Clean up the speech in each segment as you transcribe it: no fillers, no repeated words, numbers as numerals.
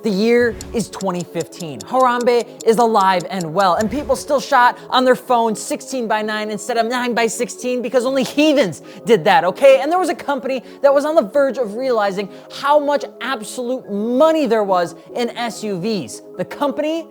The year is 2015. Harambe is alive and well, and people still shot on their phones 16:9 instead of 9:16 because only heathens did that, okay? And there was a company that was on the verge of realizing how much absolute money there was in SUVs. The company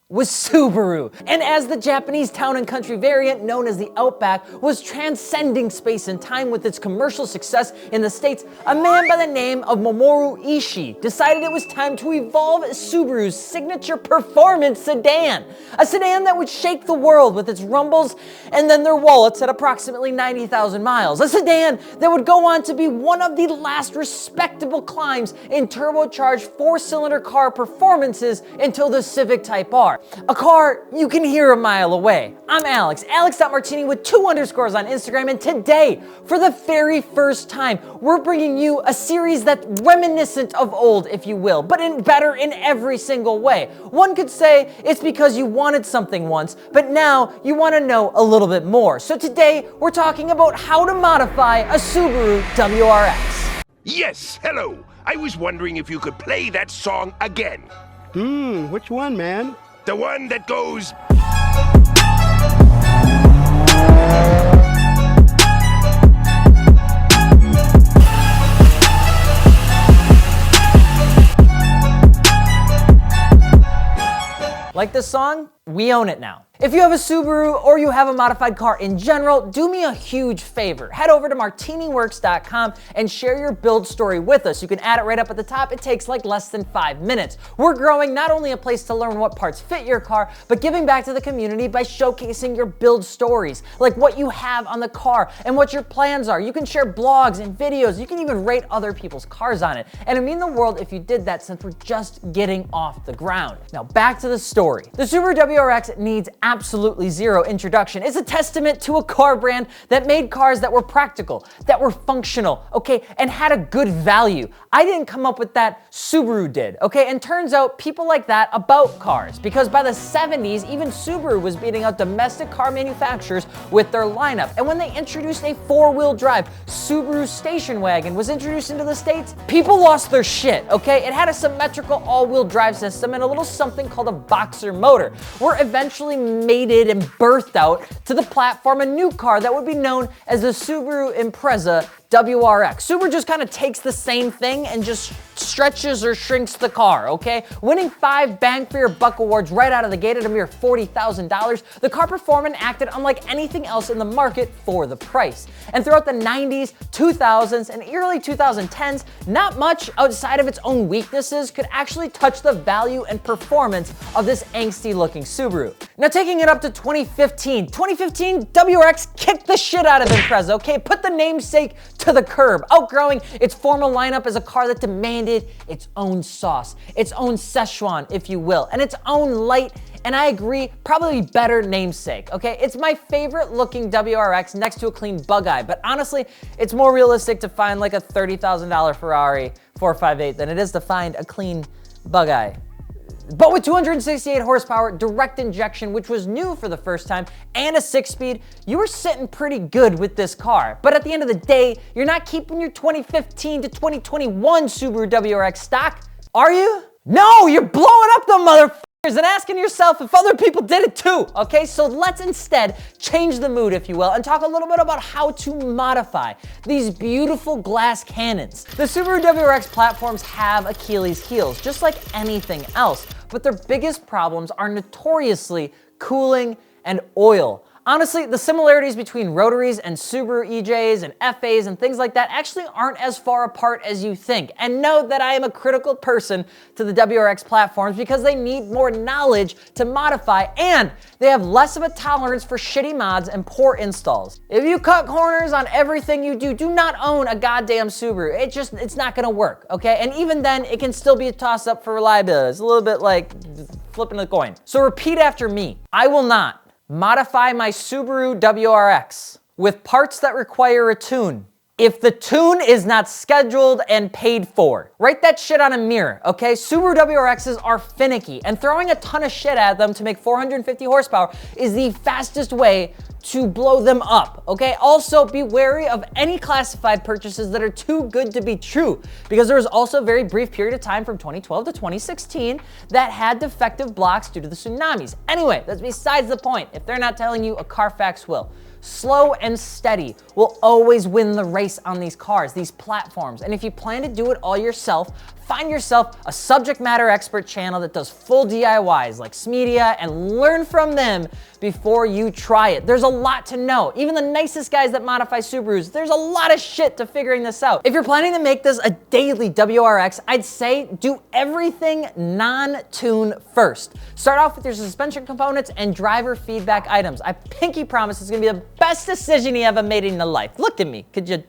was Subaru. And as the Japanese town and country variant known as the Outback was transcending space and time with its commercial success in the States, a man by the name of Mamoru Ishii decided it was time to evolve Subaru's signature performance sedan. A sedan that would shake the world with its rumbles and then their wallets at approximately 90,000 miles. A sedan that would go on to be one of the last respectable climbs in turbocharged four-cylinder car performances until the Civic Type R. A car you can hear a mile away. I'm Alex, Alex.Martini with 2 underscores on Instagram, and today, for the very first time, we're bringing you a series that's reminiscent of old, if you will, but better in every single way. One could say it's because you wanted something once, but now you want to know a little bit more. So today, we're talking about how to modify a Subaru WRX. Yes, hello. I was wondering if you could play that song again. Which one, man? The one that goes... Like this song? We own it now. If you have a Subaru or you have a modified car in general, do me a huge favor. Head over to martiniworks.com and share your build story with us. You can add it right up at the top. It takes like less than 5 minutes. We're growing not only a place to learn what parts fit your car, but giving back to the community by showcasing your build stories, like what you have on the car and what your plans are. You can share blogs and videos. You can even rate other people's cars on it. And it'd mean the world if you did that, since we're just getting off the ground. Now back to the story. The Subaru WRX needs absolutely zero introduction. It's a testament to a car brand that made cars that were practical, that were functional, okay, and had a good value. I didn't come up with that, Subaru did, okay? And turns out people like that about cars, because by the 70s, even Subaru was beating out domestic car manufacturers with their lineup. And when they introduced a 4-wheel drive, Subaru station wagon was introduced into the States, people lost their shit, okay? It had a symmetrical all-wheel drive system and a little something called a boxer motor. We're eventually mated and birthed out to the platform a new car that would be known as the Subaru Impreza WRX. Subaru just kind of takes the same thing and just stretches or shrinks the car, okay? Winning 5 bang for your buck awards right out of the gate at a mere $40,000, the car performed and acted unlike anything else in the market for the price. And throughout the 90s, 2000s, and early 2010s, not much outside of its own weaknesses could actually touch the value and performance of this angsty looking Subaru. Now taking it up to 2015, WRX kicked the shit out of Impreza, okay? Put the namesake to the curb, outgrowing its former lineup as a car that demanded its own sauce, its own Szechuan, if you will, and its own light, and I agree, probably better namesake, okay? It's my favorite looking WRX next to a clean Bug-Eye, but honestly, it's more realistic to find like a $30,000 Ferrari 458 than it is to find a clean Bug-Eye. But with 268 horsepower, direct injection, which was new for the first time, and a 6-speed, you were sitting pretty good with this car. But at the end of the day, you're not keeping your 2015 to 2021 Subaru WRX stock, are you? No, you're blowing up the motherfuckers and asking yourself if other people did it too, okay? So let's instead change the mood, if you will, and talk a little bit about how to modify these beautiful glass cannons. The Subaru WRX platforms have Achilles heels, just like anything else, but their biggest problems are notoriously cooling and oil. Honestly, the similarities between rotaries and Subaru EJs and FAs and things like that actually aren't as far apart as you think. And note that I am a critical person to the WRX platforms because they need more knowledge to modify, and they have less of a tolerance for shitty mods and poor installs. If you cut corners on everything you do not own a goddamn Subaru. It's not gonna work, okay? And even then, it can still be a toss up for reliability. It's a little bit like flipping a coin. So repeat after me. I will not modify my Subaru WRX with parts that require a tune if the tune is not scheduled and paid for. Write that shit on a mirror, okay? Subaru WRXs are finicky, and throwing a ton of shit at them to make 450 horsepower is the fastest way to blow them up, okay? Also, be wary of any classified purchases that are too good to be true, because there was also a very brief period of time from 2012 to 2016 that had defective blocks due to the tsunamis. Anyway, that's besides the point. If they're not telling you, a Carfax will. Slow and steady will always win the race on these cars, these platforms. And if you plan to do it all yourself, find yourself a subject matter expert channel that does full DIYs like Smedia and learn from them before you try it. There's a lot to know. Even the nicest guys that modify Subarus, there's a lot of shit to figuring this out. If you're planning to make this a daily WRX, I'd say do everything non-tune first. Start off with your suspension components and driver feedback items. I pinky promise it's gonna be the best decision you ever made in your life. Look at me, could you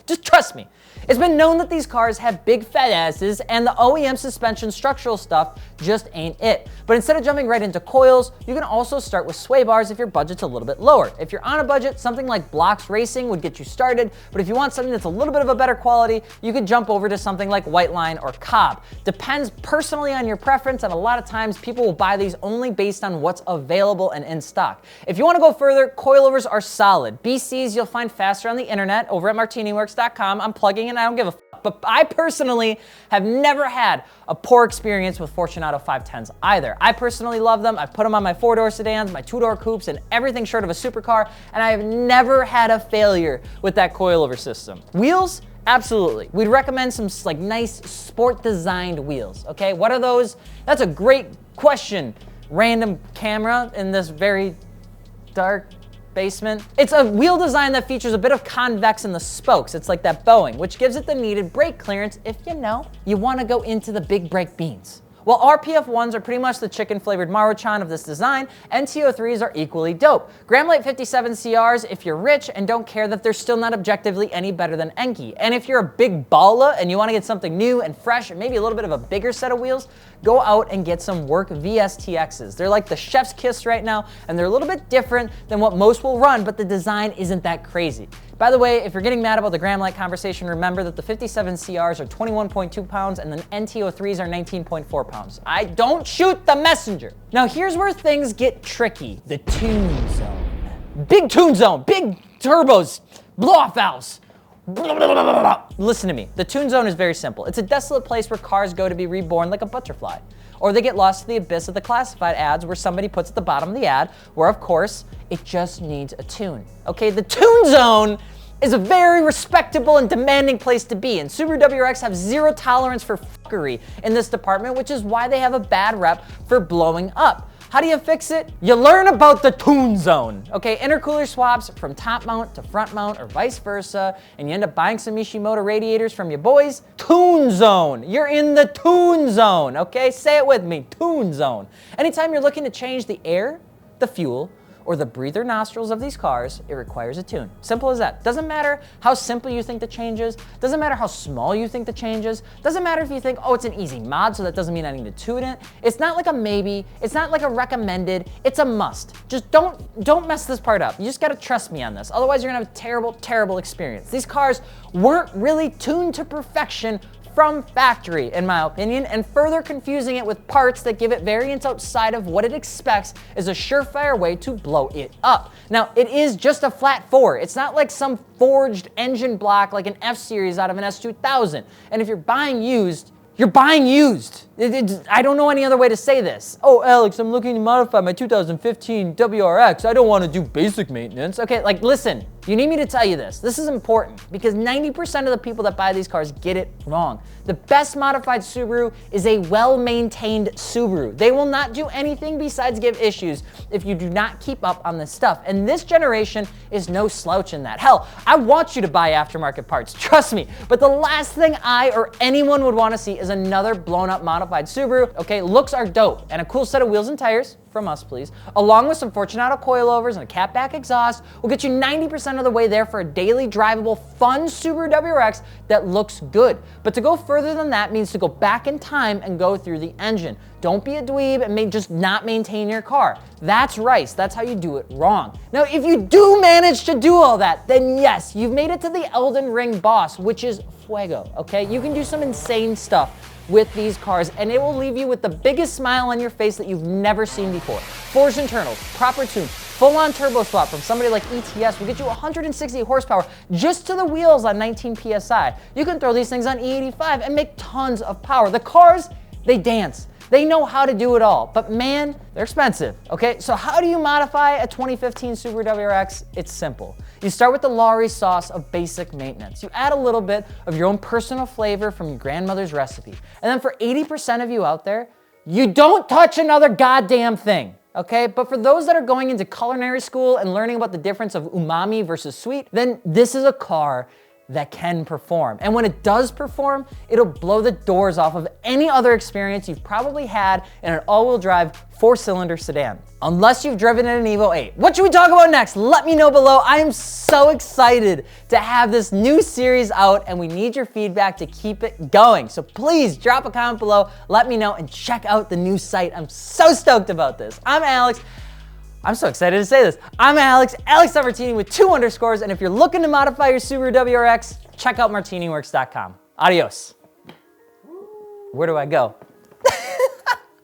just trust me? It's been known that these cars have big fat asses and the OEM suspension structural stuff just ain't it. But instead of jumping right into coils, you can also start with sway bars if your budget's a little bit lower. If you're on a budget, something like Blocks Racing would get you started, but if you want something that's a little bit of a better quality, you could jump over to something like Whiteline or Cobb. Depends personally on your preference, and a lot of times people will buy these only based on what's available and in stock. If you want to go further, coilovers are solid. BCs you'll find faster on the internet over at martiniworks.com. I'm plugging in, I don't give a fuck. But I personally have never had a poor experience with Fortunato 510s either. I personally love them. I've put them on my 4-door sedans, my 2-door coupes, and everything short of a supercar, and I have never had a failure with that coilover system. Wheels? Absolutely. We'd recommend some like nice sport designed wheels, okay? What are those? That's a great question. Random camera in this very dark basement. It's a wheel design that features a bit of convex in the spokes. It's like that Boeing, which gives it the needed brake clearance if you want to go into the big brake beans. While RPF1s are pretty much the chicken-flavored Maruchan of this design, NTO3s are equally dope. Graham-Light 57 CRs if you're rich and don't care that they're still not objectively any better than Enki. And if you're a big balla and you want to get something new and fresh and maybe a little bit of a bigger set of wheels, go out and get some Work VSTXs. They're like the chef's kiss right now, and they're a little bit different than what most will run, but the design isn't that crazy. By the way, if you're getting mad about the Graham-Light conversation, remember that the 57 CRs are 21.2 pounds and the NTO3s are 19.4 pounds. I don't shoot the messenger. Now here's where things get tricky. The tune zone. Big tune zone, big turbos, blow-off valves. Listen to me, the tune zone is very simple. It's a desolate place where cars go to be reborn like a butterfly. Or they get lost to the abyss of the classified ads where somebody puts at the bottom of the ad, where of course, it just needs a tune. Okay, the tune zone is a very respectable and demanding place to be, and Subaru WRX have zero tolerance for fuckery in this department, which is why they have a bad rep for blowing up. How do you fix it? You learn about the tune zone. Okay, intercooler swaps from top mount to front mount or vice versa, and you end up buying some Mishimoto radiators from your boys. Tune zone. You're in the tune zone, okay? Say it with me, tune zone. Anytime you're looking to change the air, the fuel, or the breather nostrils of these cars, it requires a tune. Simple as that. Doesn't matter how simple you think the change is, doesn't matter how small you think the change is, doesn't matter if you think, oh, it's an easy mod, so that doesn't mean I need to tune it. It's not like a maybe, it's not like a recommended, it's a must. Just don't mess this part up. You just gotta trust me on this. Otherwise, you're gonna have a terrible, terrible experience. These cars weren't really tuned to perfection from factory, in my opinion, and further confusing it with parts that give it variance outside of what it expects is a surefire way to blow it up. Now, it is just a flat 4. It's not like some forged engine block like an F-Series out of an S2000. And if you're buying used, you're buying used. I don't know any other way to say this. Oh, Alex, I'm looking to modify my 2015 WRX. I don't want to do basic maintenance. Okay, like listen, you need me to tell you this. This is important because 90% of the people that buy these cars get it wrong. The best modified Subaru is a well-maintained Subaru. They will not do anything besides give issues if you do not keep up on this stuff. And this generation is no slouch in that. Hell, I want you to buy aftermarket parts, trust me. But the last thing I or anyone would want to see is another blown up modified modified Subaru. Okay, looks are dope, and a cool set of wheels and tires, from us please, along with some Fortunato coilovers and a catback exhaust will get you 90% of the way there for a daily drivable, fun Subaru WRX that looks good. But to go further than that means to go back in time and go through the engine. Don't be a dweeb and just not maintain your car. That's Rice, that's how you do it wrong. Now, if you do manage to do all that, then yes, you've made it to the Elden Ring boss, which is fuego, okay? You can do some insane stuff with these cars, and it will leave you with the biggest smile on your face that you've never seen before. Forged internals, proper tune, full-on turbo swap from somebody like ETS will get you 160 horsepower just to the wheels on 19 PSI. You can throw these things on E85 and make tons of power. The cars, they dance. They know how to do it all, but man, they're expensive, okay? So how do you modify a 2015 Subaru WRX? It's simple. You start with the Lowry sauce of basic maintenance. You add a little bit of your own personal flavor from your grandmother's recipe. And then for 80% of you out there, you don't touch another goddamn thing, okay? But for those that are going into culinary school and learning about the difference of umami versus sweet, then this is a car that can perform. And when it does perform, it'll blow the doors off of any other experience you've probably had in an all-wheel drive 4-cylinder sedan. Unless you've driven in an Evo 8. What should we talk about next? Let me know below. I am so excited to have this new series out, and we need your feedback to keep it going. So please drop a comment below, let me know, and check out the new site. I'm so stoked about this. I'm Alex. I'm so excited to say this. I'm Alex Martini with 2 underscores, and if you're looking to modify your Subaru WRX, check out martiniworks.com. Adios. Where do I go?